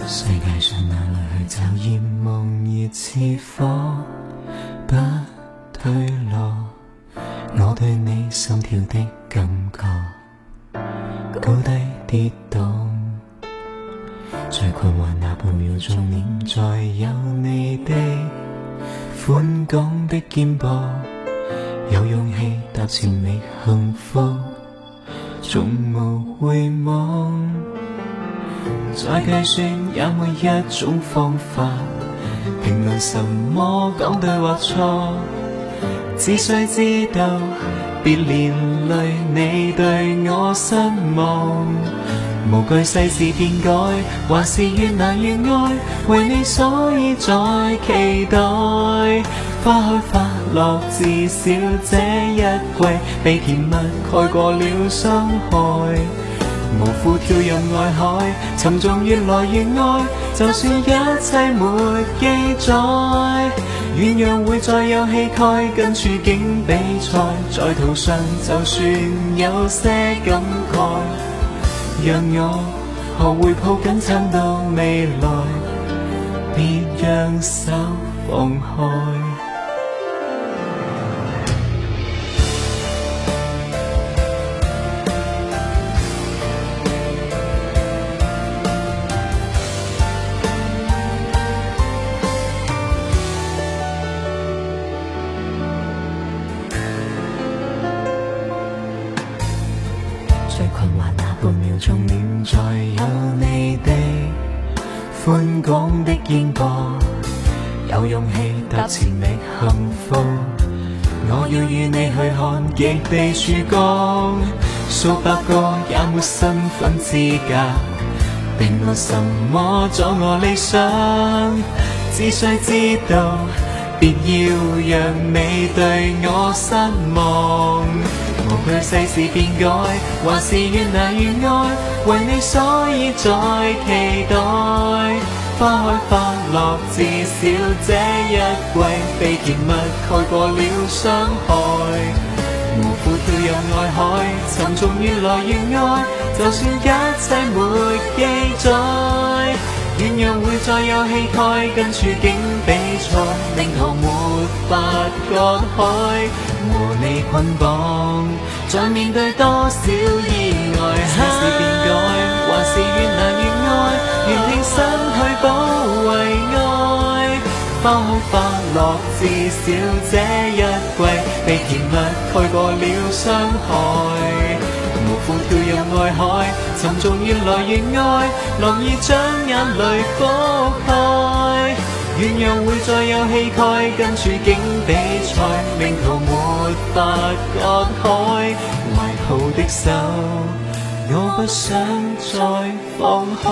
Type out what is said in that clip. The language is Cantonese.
世界上哪裏去找熱夢熱似火，不退落。我對你心跳的感覺，高低跌宕，最困惑那半秒鐘，念在有你的寬廣的肩膊，有勇氣踏前覓幸福，從無回望。再計算也沒一種方法評論什麼講對或錯，只需知道別連累你對我失望，無懼世事變改，還是越難越愛，為你所以在期待。花開花落，至少這一季被甜蜜蓋過了傷害，無負跳入愛海，沉重越來越愛，就算一切沒記載，鸳鸯會再有氣概，跟處境比賽，在途上就算有些感慨，讓我學會抱緊撐到未來，別讓手放開。最困惑那半秒鐘，念在有你的寬廣的肩膊，有勇氣踏前覓幸福。我要與你去看極地曙光，數百個也沒身份資格定論什麼阻我理想，只需知道別要讓你對我失望，無懼世事變改，還是越難越愛，為你所以在期待。花開花落，至少這一季被甜蜜蓋過了傷害，無負跳入愛海，沉重越來越愛，就算一切沒記載，鸳鸯會再有氣概，跟處境比賽，命途沒法割開，和你捆綁，再面對多少意外，世事變改，還是越難越愛，願挺身去保衛愛。花開花落，至少這一季被甜蜜蓋過了傷害，無負跳入愛海，沉重越來越愛，樂意將眼淚覆蓋，鸳鸯會再有氣概，跟處境比賽，命途沒法割開，懷抱的手，我不想再放開。